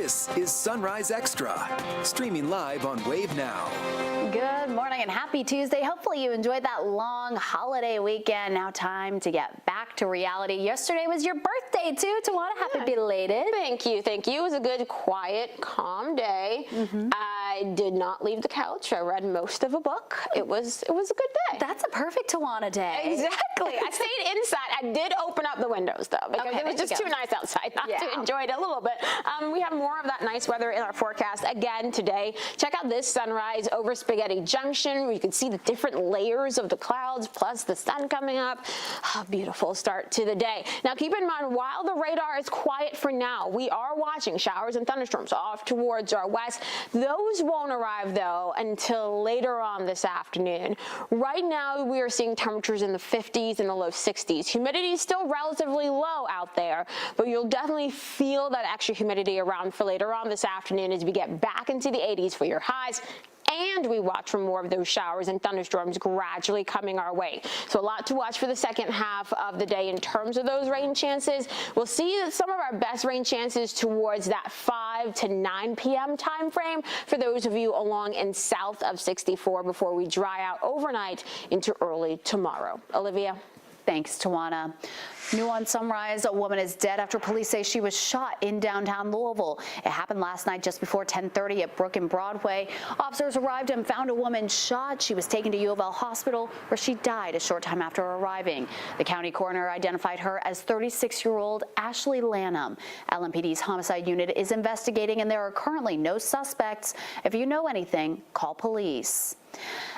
This is Sunrise Extra, streaming live on Wave Now. Good morning and happy Tuesday. Hopefully you enjoyed that long holiday weekend. Now time to get back to reality. Yesterday was your birthday too, Tawana. Happy belated. Thank you. Thank you. It was a good, quiet, calm day. I did not leave the couch. I read most of a book. It was a good day. That's a perfect Tawana day. Exactly. I stayed inside. I did open up the windows though because it was just too nice outside not to enjoy it a little bit. We have more of that nice weather in our forecast again today. Check out this sunrise over Spaghetti Junction where you can see the different layers of the clouds plus the sun coming up. Oh, beautiful start to the day. Now keep in mind, while the radar is quiet for now, we are watching showers and thunderstorms off towards our west. Those won't arrive though until later on this afternoon. Right now we are seeing temperatures in the 50s and the low 60s. Humidity is still relatively low out there, but you'll definitely feel that extra humidity around for later on this afternoon as we get back into the 80s for your highs. And we watch for more of those showers and thunderstorms gradually coming our way. So a lot to watch for the second half of the day in terms of those rain chances. We'll see some of our best rain chances towards that 5 to 9 p.m. time frame for those of you along and south of 64 before we dry out overnight into early tomorrow. Olivia. Thanks, Tawana. New on Sunrise, a woman is dead after police say she was shot in downtown Louisville. It happened last night just before 10:30 at Brook and Broadway. Officers arrived and found a woman shot. She was taken to U of L Hospital where she died a short time after arriving. The county coroner identified her as 36-year-old Ashley Lanham. LMPD's homicide unit is investigating and there are currently no suspects. If you know anything, call police.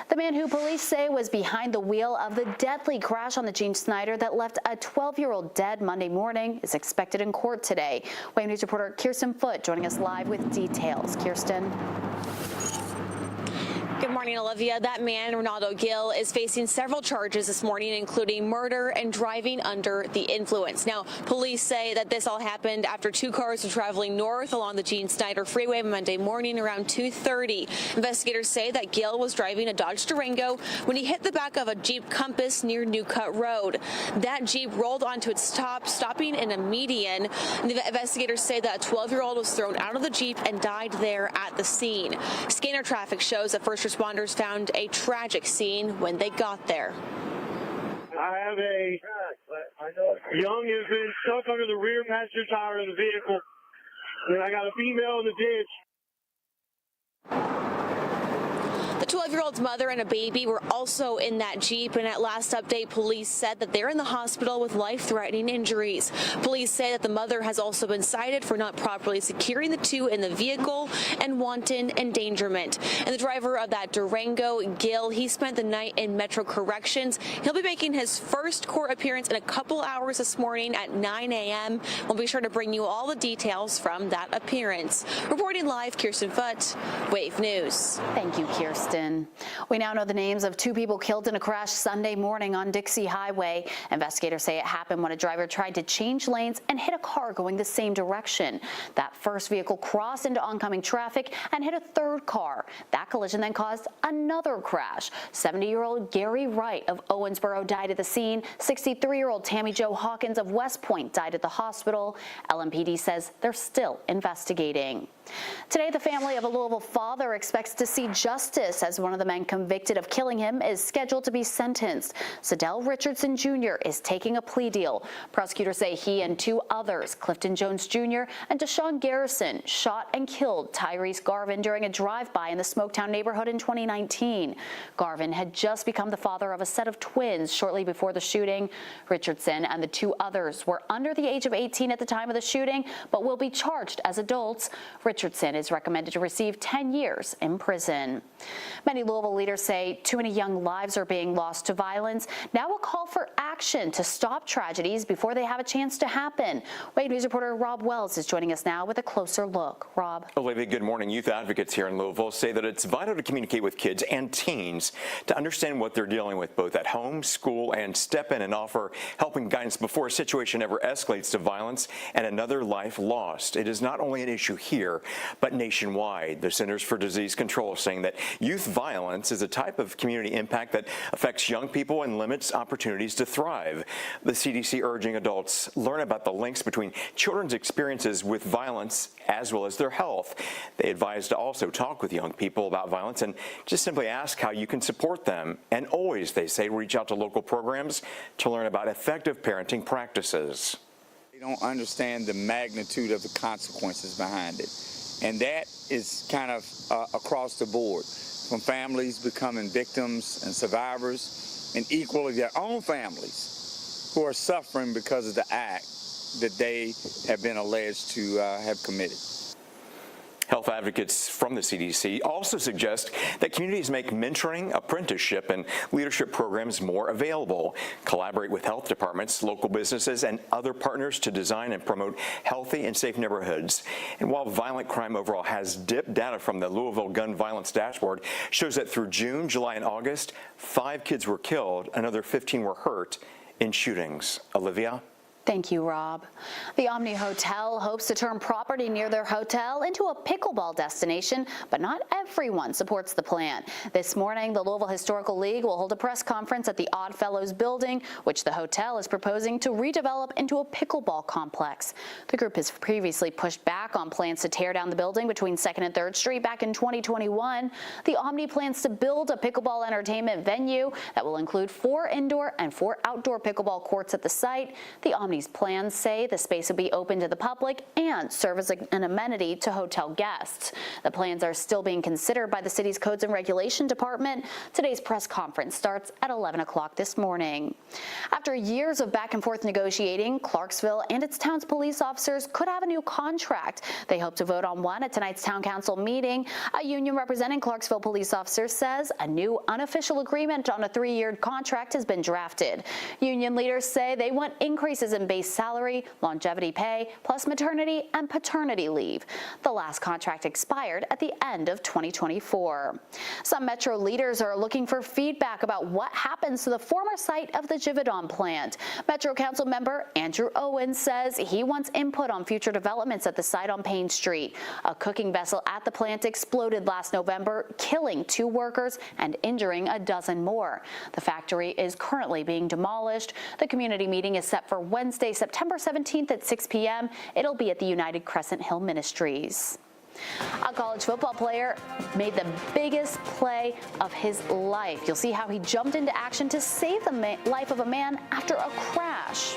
The man who police say was behind the wheel of the deadly crash on the Gene Snyder that left a 12-year-old dead Monday morning is expected in court today. Wave News reporter Kirsten Foote joining us live with details. Kirsten. Good morning, Olivia. That man, Ronaldo Gill, is facing several charges this morning, including murder and driving under the influence. Now, police say that this all happened after two cars were traveling north along the Gene Snyder Freeway Monday morning around 2:30. Investigators say that Gill was driving a Dodge Durango when he hit the back of a Jeep Compass near New Cut Road. That Jeep rolled onto its top, stopping in a median. The investigators say that a 12-year-old was thrown out of the Jeep and died there at the scene. Scanner traffic shows that first responders found a tragic scene when they got there. I have a young has been stuck under the rear passenger tire of the vehicle, and I got a female in the ditch. The 12-year-old's mother and a baby were also in that Jeep, and at last update, police said that they're in the hospital with life-threatening injuries. Police say that the mother has also been cited for not properly securing the two in the vehicle and wanton endangerment. And the driver of that Durango, Gill, he spent the night in Metro Corrections. He'll be making his first court appearance in a couple hours this morning at 9 a.m. We'll be sure to bring you all the details from that appearance. Reporting live, Kirsten Foote, Wave News. Thank you, Kirsten. We now know the names of two people killed in a crash Sunday morning on Dixie Highway. Investigators say it happened when a driver tried to change lanes and hit a car going the same direction. That first vehicle crossed into oncoming traffic and hit a third car. That collision then caused another crash. 70-year-old Gary Wright of Owensboro died at the scene. 63-year-old Tammy Jo Hawkins of West Point died at the hospital. LMPD says they're still investigating. Today, the family of a Louisville father expects to see justice as one of the men convicted of killing him is scheduled to be sentenced. Sadell Richardson Jr. is taking a plea deal. Prosecutors say he and two others, Clifton Jones Jr. and Deshaun Garrison, shot and killed Tyrese Garvin during a drive-by in the Smoketown neighborhood in 2019. Garvin had just become the father of a set of twins shortly before the shooting. Richardson and the two others were under the age of 18 at the time of the shooting, but will be charged as adults. Richardson is recommended to receive 10 years in prison. Many Louisville leaders say too many young lives are being lost to violence. Now a call for action to stop tragedies before they have a chance to happen. Wave News reporter Rob Wells is joining us now with a closer look. Rob. Olivia, good morning. Youth advocates here in Louisville say that it's vital to communicate with kids and teens to understand what they're dealing with both at home, school, and step in and offer help and guidance before a situation ever escalates to violence and another life lost. It is not only an issue here, but nationwide. The Centers for Disease Control is saying that youth Youth violence is a type of community impact that affects young people and limits opportunities to thrive. The CDC urging adults learn about the links between children's experiences with violence as well as their health. They advise to also talk with young people about violence and just simply ask how you can support them. And always, they say, reach out to local programs to learn about effective parenting practices. They don't understand the magnitude of the consequences behind it. And that is kind of across the board, from families becoming victims and survivors, and equally their own families who are suffering because of the act that they have been alleged to have committed. Health advocates from the CDC also suggest that communities make mentoring, apprenticeship, and leadership programs more available. Collaborate with health departments, local businesses, and other partners to design and promote healthy and safe neighborhoods. And while violent crime overall has dipped, data from the Louisville Gun Violence Dashboard shows that through June, July, and August, 5 kids were killed, another 15 were hurt in shootings. Olivia? Thank you, Rob. The Omni Hotel hopes to turn property near their hotel into a pickleball destination, but not everyone supports the plan. This morning, the Louisville Historical League will hold a press conference at the Oddfellows building, which the hotel is proposing to redevelop into a pickleball complex. The group has previously pushed back on plans to tear down the building between 2nd and 3rd Street back in 2021. The Omni plans to build a pickleball entertainment venue that will include 4 indoor and 4 outdoor pickleball courts at the site. The Omni's plans say the space will be open to the public and serve as an amenity to hotel guests. The plans are still being considered by the city's Codes and Regulation Department. Today's press conference starts at 11 o'clock this morning. After years of back and forth negotiating, Clarksville and its town's police officers could have a new contract. They hope to vote on one at tonight's town council meeting. A union representing Clarksville police officers says a new unofficial agreement on a 3-year contract has been drafted. Union leaders say they want increases in base salary, longevity pay, plus maternity and paternity leave. The last contract expired at the end of 2024. Some Metro leaders are looking for feedback about what happens to the former site of the Givaudan plant. Metro Council member Andrew Owens says he wants input on future developments at the site on Payne Street. A cooking vessel at the plant exploded last November, killing 2 workers and injuring a dozen more. The factory is currently being demolished. The community meeting is set for Wednesday, September 17th at 6 p.m. It'll be at the United Crescent Hill Ministries. A college football player made the biggest play of his life. You'll see how he jumped into action to save the life of a man after a crash.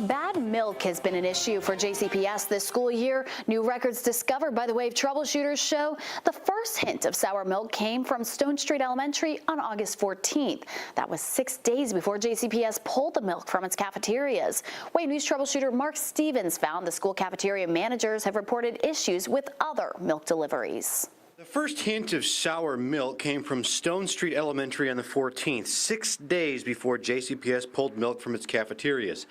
Bad milk has been an issue for JCPS this school year. New records discovered by the Wave troubleshooters show the first hint of sour milk came from Stone Street Elementary on August 14th. That was 6 days before JCPS pulled the milk from its cafeterias. Wave News troubleshooter Mark Stevens found the school cafeteria managers have reported issues with other milk deliveries. The first hint of sour milk came from Stone Street Elementary on the 14th, 6 days before JCPS pulled milk from its cafeterias.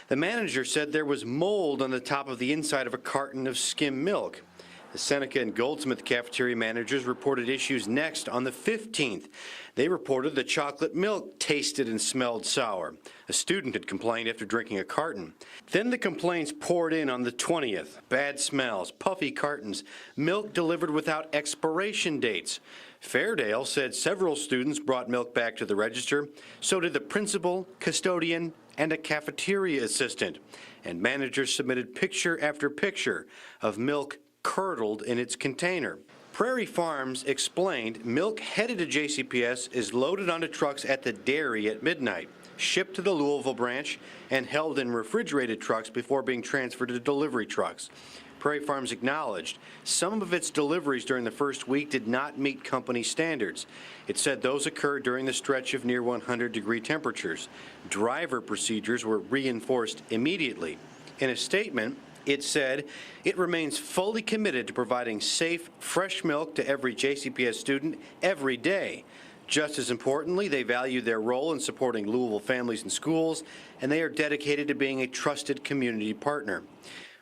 The manager said there was mold on the top of the inside of a carton of skim milk. The Seneca and Goldsmith cafeteria managers reported issues next on the 15th. They reported the chocolate milk tasted and smelled sour. A student had complained after drinking a carton. Then the complaints poured in on the 20th. Bad smells, puffy cartons, milk delivered without expiration dates. Fairdale said several students brought milk back to the register. So did the principal, custodian, and a cafeteria assistant. And managers submitted picture after picture of milk curdled in its container. Prairie Farms explained milk headed to JCPS is loaded onto trucks at the dairy at midnight, shipped to the Louisville branch, and held in refrigerated trucks before being transferred to delivery trucks. Prairie Farms acknowledged some of its deliveries during the first week did not meet company standards. It said those occurred during the stretch of near 100-degree temperatures. Driver procedures were reinforced immediately. In a statement, it said it remains fully committed to providing safe, fresh milk to every JCPS student every day. Just as importantly, they value their role in supporting Louisville families and schools, and they are dedicated to being a trusted community partner.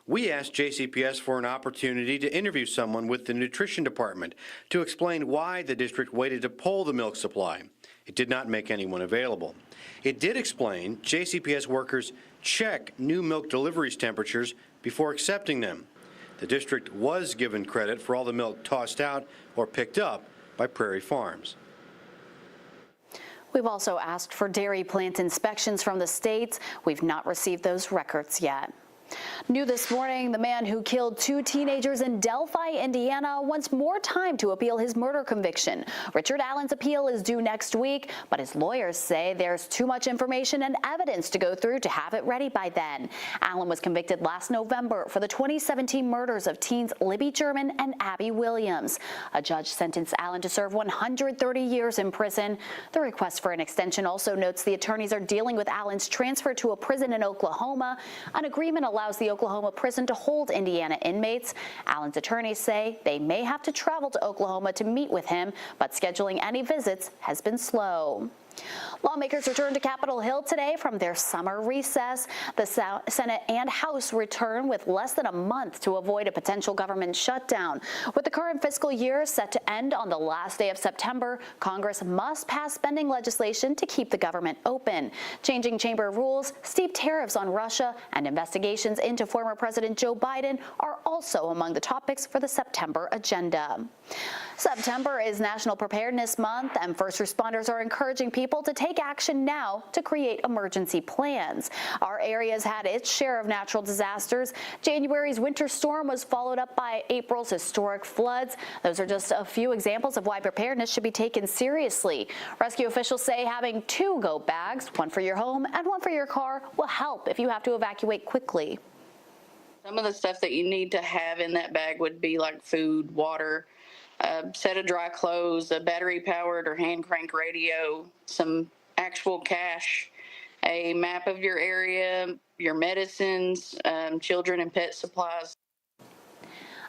We asked JCPS for an opportunity to interview someone with the nutrition department to explain why the district waited to pull the milk supply. It did not make anyone available. It did explain JCPS workers check new milk deliveries temperatures before accepting them. The district was given credit for all the milk tossed out or picked up by Prairie Farms. We've also asked for dairy plant inspections from the states. We've not received those records yet. New this morning, the man who killed 2 teenagers in Delphi, Indiana, wants more time to appeal his murder conviction. Richard Allen's appeal is due next week, but his lawyers say there's too much information and evidence to go through to have it ready by then. Allen was convicted last November for the 2017 murders of teens Libby German and Abby Williams. A judge sentenced Allen to serve 130 years in prison. The request for an extension also notes the attorneys are dealing with Allen's transfer to a prison in Oklahoma. An agreement allows the Oklahoma prison to hold Indiana inmates. Allen's attorneys say they may have to travel to Oklahoma to meet with him, but scheduling any visits has been slow. Lawmakers returned to Capitol Hill today from their summer recess. The Senate and House return with less than a month to avoid a potential government shutdown. With the current fiscal year set to end on the last day of September, Congress must pass spending legislation to keep the government open. Changing chamber rules, steep tariffs on Russia, and investigations into former President Joe Biden are also among the topics for the September agenda. September is National Preparedness Month, and first responders are encouraging people to take action now to create emergency plans. Our area's had its share of natural disasters. January's winter storm was followed up by April's historic floods. Those are just a few examples of why preparedness should be taken seriously. Rescue officials say having 2 go bags, one for your home and one for your car, will help if you have to evacuate quickly. Some of the stuff that you need to have in that bag would be like food, water, a set of dry clothes, a battery-powered or hand-crank radio, some actual cash, a map of your area, your medicines, children and pet supplies.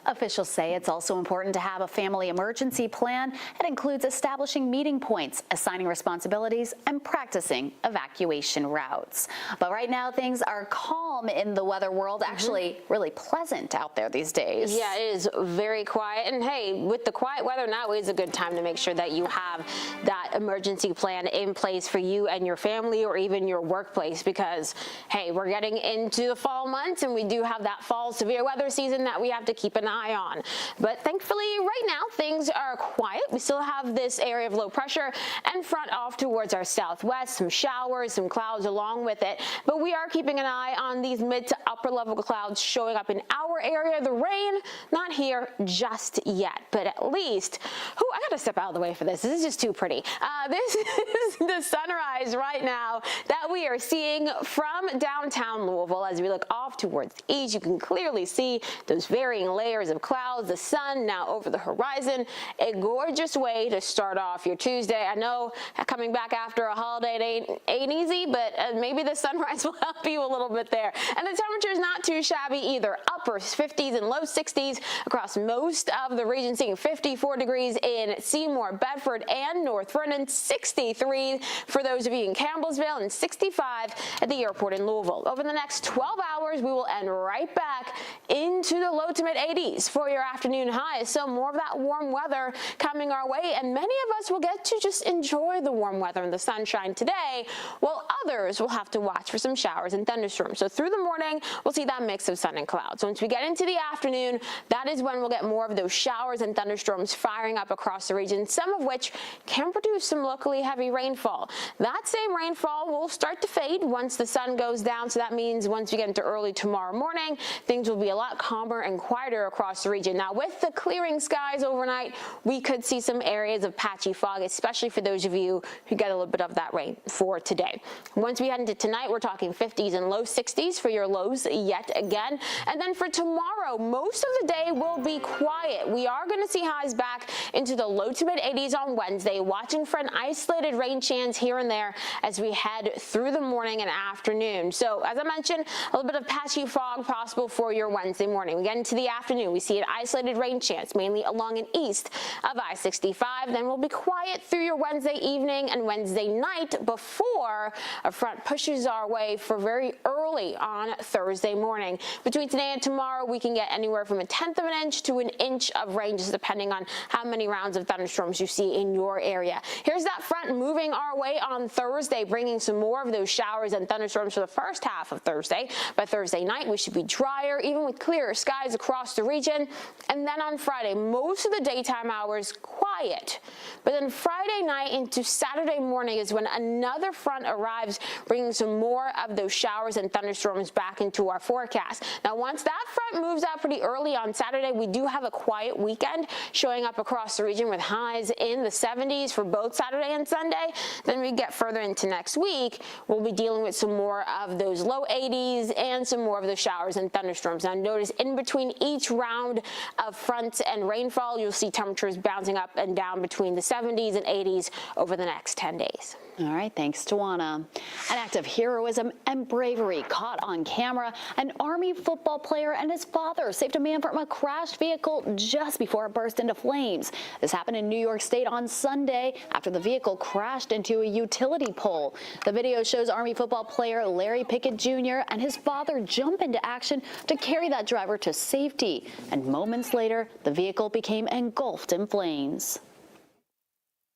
Officials say it's also important to have a family emergency plan. It includes establishing meeting points, assigning responsibilities, and practicing evacuation routes. But right now, things are calm in the weather world, actually really pleasant out there these days. Yeah, it is very quiet. And hey, with the quiet weather, now is a good time to make sure that you have that emergency plan in place for you and your family or even your workplace, because, hey, we're getting into the fall months and we do have that fall severe weather season that we have to keep an eye eye on. But thankfully, right now, things are quiet. We still have this area of low pressure and front off towards our southwest, some showers, some clouds along with it. But we are keeping an eye on these mid to upper level clouds showing up in our area. The rain, not here just yet, but at least, I gotta step out of the way for this. This is just too pretty. This is the sunrise right now that we are seeing from downtown Louisville. As we look off towards the east, you can clearly see those varying layers of clouds, the sun now over the horizon. A gorgeous way to start off your Tuesday. I know coming back after a holiday it ain't easy, but maybe the sunrise will help you a little bit there. And the temperature is not too shabby either. Upper 50s and low 60s across most of the region, seeing 54 degrees in Seymour, Bedford, and North Vernon, 63 for those of you in Campbellsville, and 65 at the airport in Louisville. Over the next 12 hours, we will end right back into the low to mid 80s for your afternoon highs. So more of that warm weather coming our way, and many of us will get to just enjoy the warm weather and the sunshine today, while others will have to watch for some showers and thunderstorms. So through the morning, we'll see that mix of sun and clouds. Once we get into the afternoon, that is when we'll get more of those showers and thunderstorms firing up across the region, some of which can produce some locally heavy rainfall. That same rainfall will start to fade once the sun goes down. So that means once we get into early tomorrow morning, things will be a lot calmer and quieter across the region. Now, with the clearing skies overnight, we could see some areas of patchy fog, especially for those of you who get a little bit of that rain for today. Once we head into tonight, we're talking 50s and low 60s for your lows yet again. And then for tomorrow, most of the day will be quiet. We are going to see highs back into the low to mid 80s on Wednesday, watching for an isolated rain chance here and there as we head through the morning and afternoon. So as I mentioned, a little bit of patchy fog possible for your Wednesday morning. We get into the afternoon, we see an isolated rain chance, mainly along and east of I-65. Then we'll be quiet through your Wednesday evening and Wednesday night before a front pushes our way for very early on Thursday morning. Between today and tomorrow, we can get anywhere from 1/10 of an inch to an inch of rain, just depending on how many rounds of thunderstorms you see in your area. Here's that front moving our way on Thursday, bringing some more of those showers and thunderstorms for the first half of Thursday. By Thursday night, we should be drier, even with clearer skies across the region. And then on Friday, most of the daytime hours quiet. But then Friday night into Saturday morning is when another front arrives, bringing some more of those showers and thunderstorms back into our forecast. Now, once that front moves out pretty early on Saturday, we do have a quiet weekend showing up across the region with highs in the 70s for both Saturday and Sunday. Then we get further into next week, we'll be dealing with some more of those low 80s and some more of the showers and thunderstorms. Now, notice in between each round of fronts and rainfall, you'll see temperatures bouncing up and down between the 70s and 80s over the next 10 days. All right, thanks, Tawana. An act of heroism and bravery caught on camera. An Army football player and his father saved a man from a crashed vehicle just before it burst into flames. This happened in New York State on Sunday after the vehicle crashed into a utility pole. The video shows Army football player Larry Pickett Jr. and his father jump into action to carry that driver to safety. And moments later, the vehicle became engulfed in flames.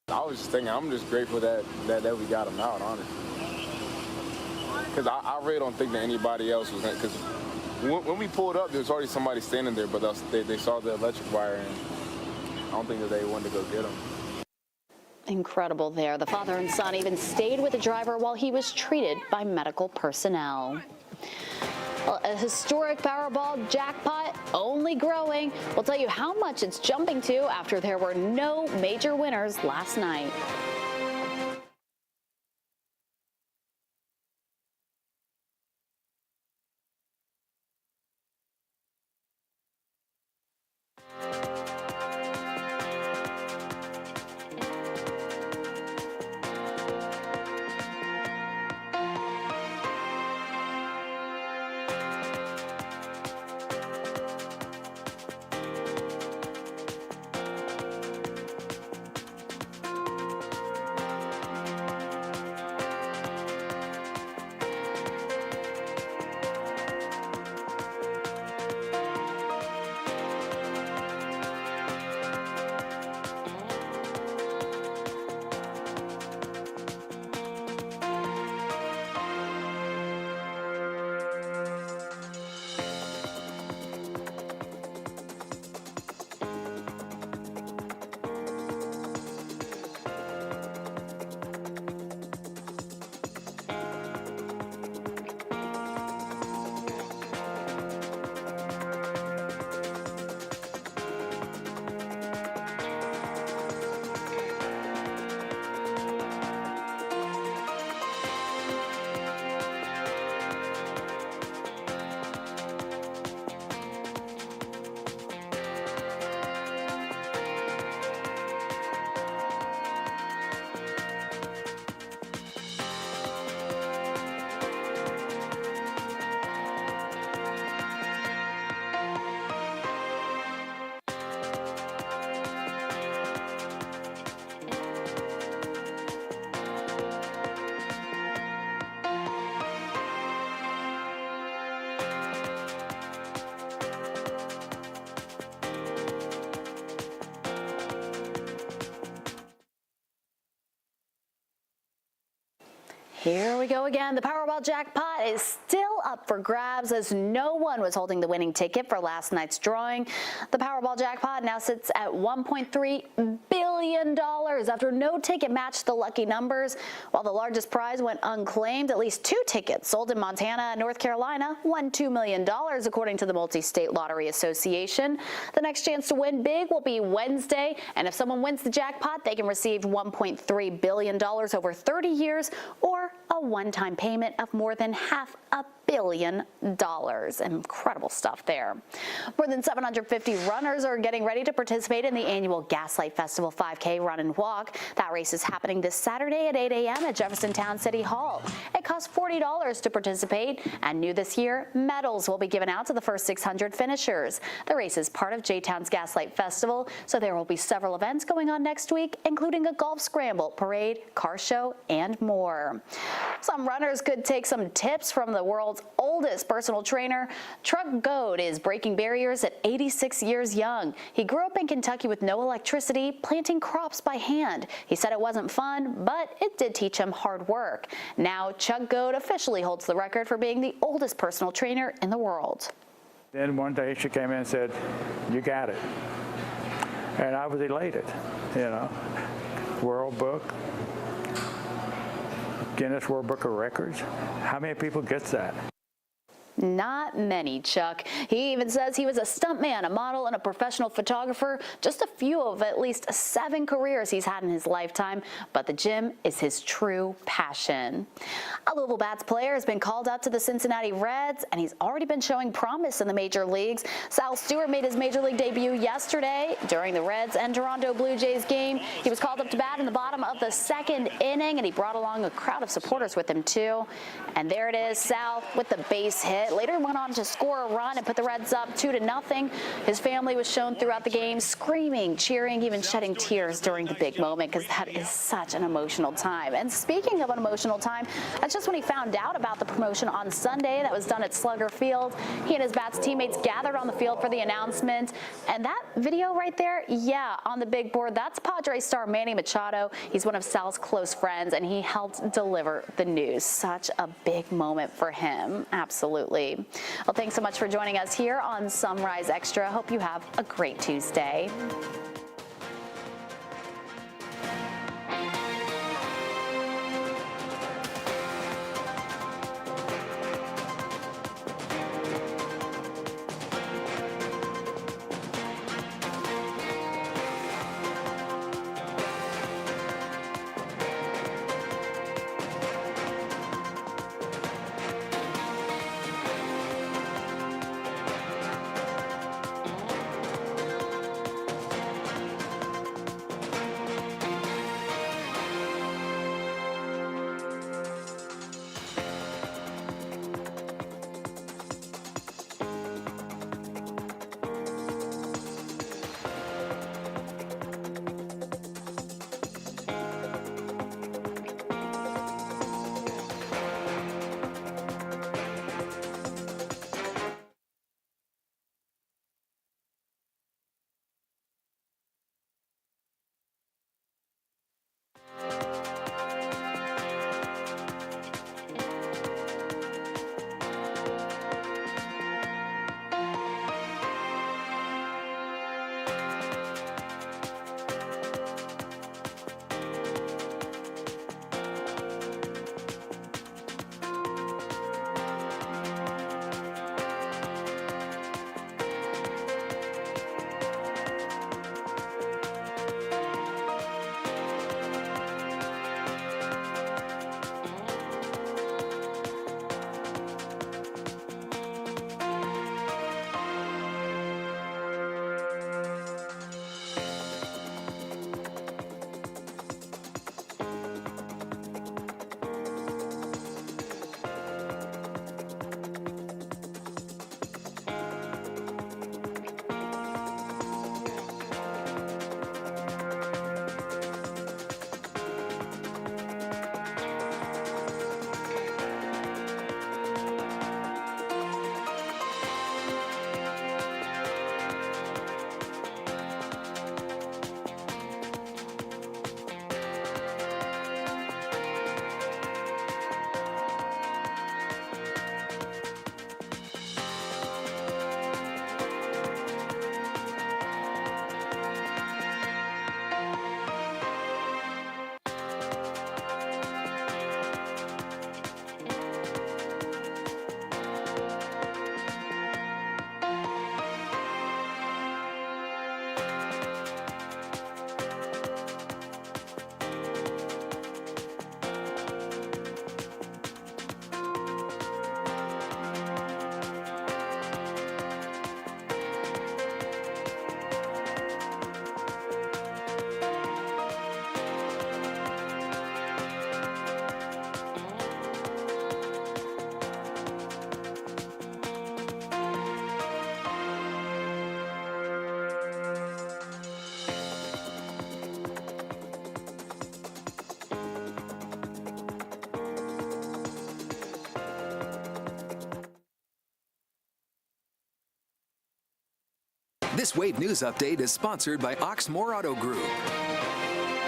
I was just thinking, I'm just grateful that we got him out, honestly. Because I really don't think that anybody else was, because when we pulled up, there was already somebody standing there, but they saw the electric wire, and I don't think that they wanted to go get him. Incredible there. The father and son even stayed with the driver while he was treated by medical personnel. Well, a historic Powerball jackpot only growing. We'll tell you how much it's jumping to after there were no major winners last night. Here we go again. The Powerball jackpot is still up for grabs as no one was holding the winning ticket for last night's drawing. The Powerball jackpot now sits at $1.3 billion after no ticket matched the lucky numbers. While the largest prize went unclaimed, at least 2 tickets sold in Montana and North Carolina won $2 million, according to the Multi-State Lottery Association. The next chance to win big will be Wednesday, and if someone wins the jackpot, they can receive $1.3 billion over 30 years or a one-time payment of more than $500 million. Incredible stuff there. More than 750 runners are getting ready to participate in the annual Gaslight Festival 5K Run and Walk. That race is happening this Saturday at 8 a.m. at Jeffersontown City Hall. It costs $40 to participate, and new this year, medals will be given out to the first 600 finishers. The race is part of J-Town's Gaslight Festival, so there will be several events going on next week, including a golf scramble, parade, car show, and more. Some runners could take some tips from the world's oldest personal trainer. Chuck Goad is breaking barriers at 86 years young. He grew up in Kentucky with no electricity, planting crops by hand. He said it wasn't fun, but it did teach him hard work. Now Chuck Goad officially holds the record for being the oldest personal trainer in the world. Then one day she came in and said, "You got it." And I was elated, World Book, Guinness World Book of Records. How many people gets that? Not many, Chuck. He even says he was a stuntman, a model, and a professional photographer, just a few of at least 7 careers he's had in his lifetime, but the gym is his true passion. A Louisville Bats player has been called up to the Cincinnati Reds, and he's already been showing promise in the major leagues. Sal Stewart made his major league debut yesterday during the Reds and Toronto Blue Jays game. He was called up to bat in the bottom of the 2nd inning, and he brought along a crowd of supporters with him, too. And there it is, Sal with the base hit. Later went on to score a run and put the Reds up 2-0. His family was shown throughout the game screaming, cheering, even shedding tears during the big moment, because that is such an emotional time. And speaking of an emotional time, that's just when he found out about the promotion on Sunday that was done at Slugger Field. He and his Bats teammates gathered on the field for the announcement. And that video right there, yeah, on the big board, that's Padres star Manny Machado. He's one of Sal's close friends, and he helped deliver the news. Such a big moment for him. Absolutely. Well, thanks so much for joining us here on Sunrise Extra. Hope you have a great Tuesday. This Wave News Update is sponsored by Oxmoor Auto Group.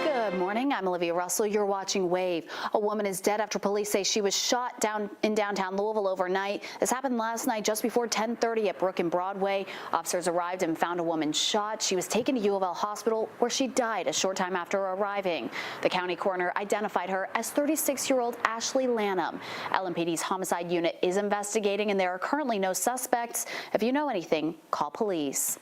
Good morning. I'm Olivia Russell. You're watching Wave. A woman is dead after police say she was shot down in downtown Louisville overnight. This happened last night just before 10:30 at Brook and Broadway. Officers arrived and found a woman shot. She was taken to U of L Hospital where she died a short time after arriving. The county coroner identified her as 36-year-old Ashley Lanham. LMPD's homicide unit is investigating and there are currently no suspects. If you know anything, call police.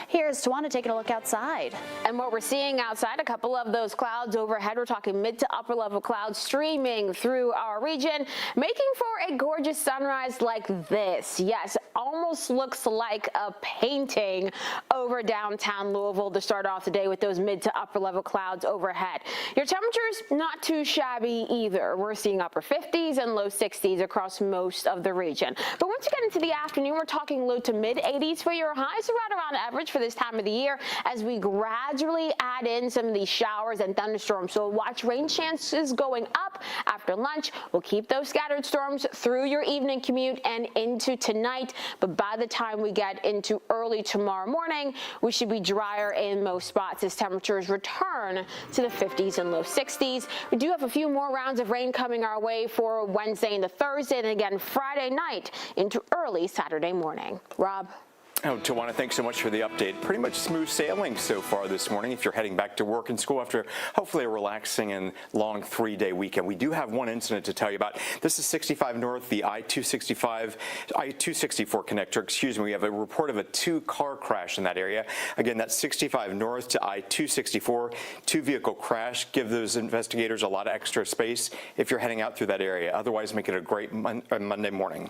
Here's Tawana taking a look outside. And what we're seeing outside, a couple of those clouds overhead. We're talking mid to upper level clouds streaming through our region, making for a gorgeous sunrise like this. Yes, almost looks like a painting over downtown Louisville to start off the day with those mid to upper level clouds overhead. Your temperatures not too shabby either. We're seeing upper 50s and low 60s across most of the region. But once you get into the afternoon, we're talking low to mid 80s for your highs, so right around average for this time of the year as we gradually add in some of these showers and thunderstorms. So watch rain chances going up after lunch. We'll keep those scattered storms through your evening commute and into tonight. But by the time we get into early tomorrow morning, we should be drier in most spots as temperatures return to the 50s and low 60s. We do have a few more rounds of rain coming our way for Wednesday into Thursday and again Friday night into early Saturday morning. Rob. Oh, Tawana, thanks so much for the update. Pretty much smooth sailing so far this morning if you're heading back to work and school after hopefully a relaxing and long 3-day weekend. We do have one incident to tell you about. This is 65 North, the I-264 connector. We have a report of a 2-car crash in that area. Again, that's 65 North to I-264, 2-vehicle crash. Give those investigators a lot of extra space if you're heading out through that area. Otherwise, make it a great Monday morning.